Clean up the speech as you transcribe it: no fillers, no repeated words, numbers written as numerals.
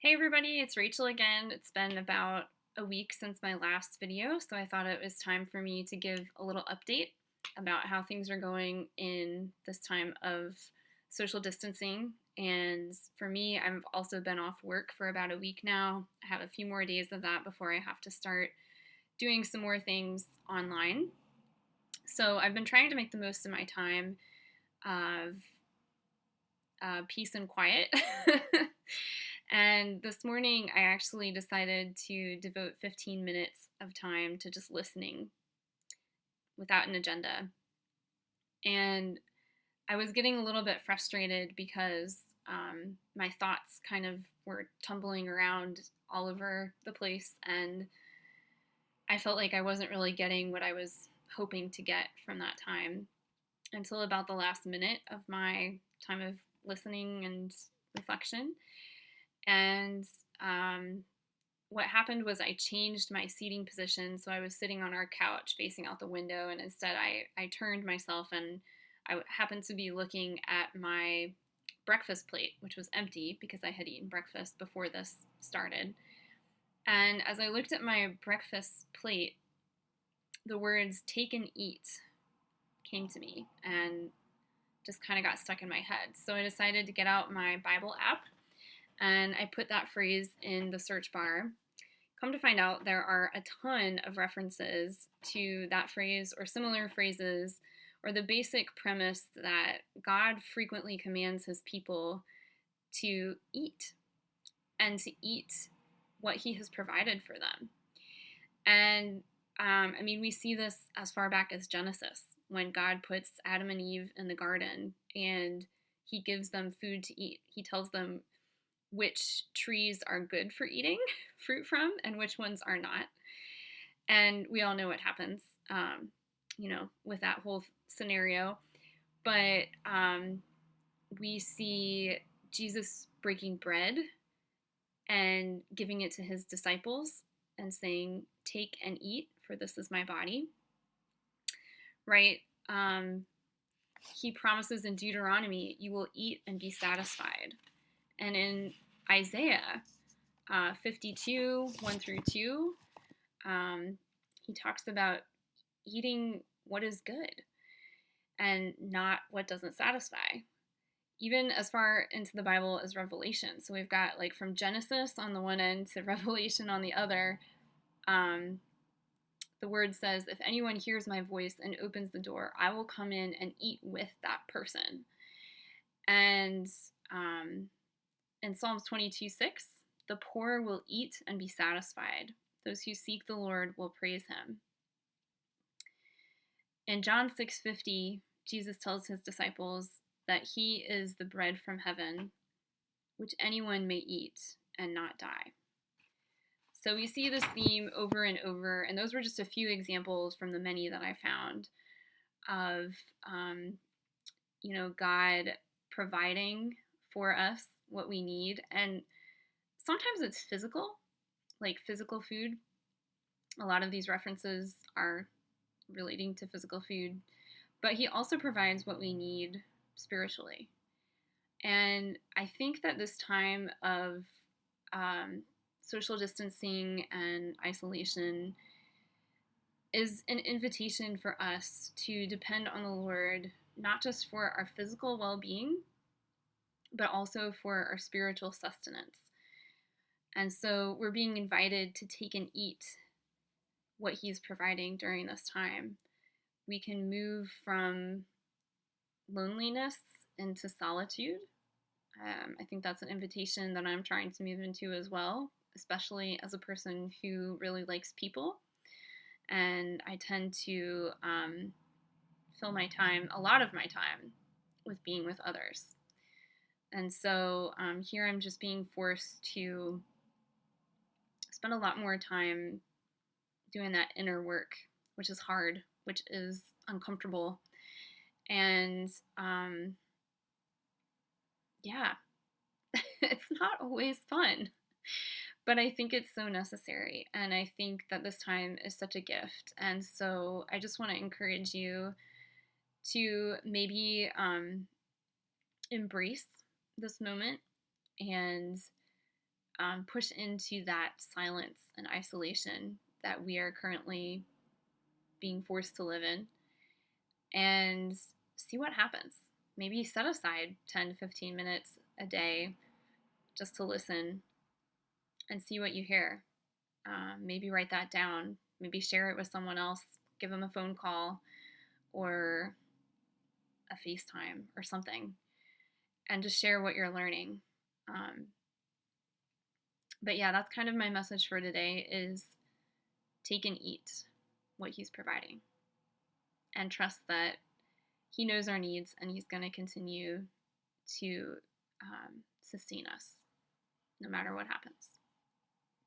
Hey everybody, it's Rachel again. It's been about a week since my last video, so I thought it was time for me to give a little update about how things are going in this time of social distancing. And for me, I've also been off work for about a week now. I have a few more days of that before I have to start doing some more things online. So I've been trying to make the most of my time of peace and quiet. And this morning, I actually decided to devote 15 minutes of time to just listening without an agenda. And I was getting a little bit frustrated because my thoughts kind of were tumbling around all over the place, and I felt like I wasn't really getting what I was hoping to get from that time until about the last minute of my time of listening and reflection. And what happened was I changed my seating position. So I was sitting on our couch facing out the window, and instead I turned myself, and I happened to be looking at my breakfast plate, which was empty because I had eaten breakfast before this started. And as I looked at my breakfast plate, the words "take and eat" came to me and just kind of got stuck in my head. So I decided to get out my Bible app and I put that phrase in the search bar. Come to find out, there are a ton of references to that phrase or similar phrases, or the basic premise that God frequently commands his people to eat and to eat what he has provided for them. And we see this as far back as Genesis, when God puts Adam and Eve in the garden and he gives them food to eat. He tells them which trees are good for eating fruit from and which ones are not. And we all know what happens, with that whole scenario. But we see Jesus breaking bread and giving it to his disciples and saying, "Take and eat, for this is my body." Right? He promises in Deuteronomy, "You will eat and be satisfied." And in Isaiah 52, 1 through 2, he talks about eating what is good and not what doesn't satisfy. Even as far into the Bible as Revelation. So we've got like from Genesis on the one end to Revelation on the other. The word says, "If anyone hears my voice and opens the door, I will come in and eat with that person." And in Psalms 22:6, "The poor will eat and be satisfied. Those who seek the Lord will praise him." In John 6:50, Jesus tells his disciples that he is the bread from heaven, which anyone may eat and not die. So we see this theme over and over, and those were just a few examples from the many that I found of, God providing for us what we need. And sometimes it's physical, like physical food. A lot of these references are relating to physical food, but he also provides what we need spiritually. And I think that this time of social distancing and isolation is an invitation for us to depend on the Lord, not just for our physical well-being, but also for our spiritual sustenance. And so we're being invited to take and eat what he's providing during this time. We can move from loneliness into solitude. I think that's an invitation that I'm trying to move into as well, especially as a person who really likes people. And I tend to fill a lot of my time, with being with others. And so here I'm just being forced to spend a lot more time doing that inner work, which is hard, which is uncomfortable. And it's not always fun, but I think it's so necessary. And I think that this time is such a gift. And so I just want to encourage you to maybe embrace this moment and push into that silence and isolation that we are currently being forced to live in, and see what happens. Maybe set aside 10 to 15 minutes a day just to listen and see what you hear. Maybe write that down. Maybe share it with someone else. Give them a phone call or a FaceTime or something, and just share what you're learning. But yeah, that's kind of my message for today is take and eat what he's providing and trust that he knows our needs and he's going to continue to sustain us no matter what happens.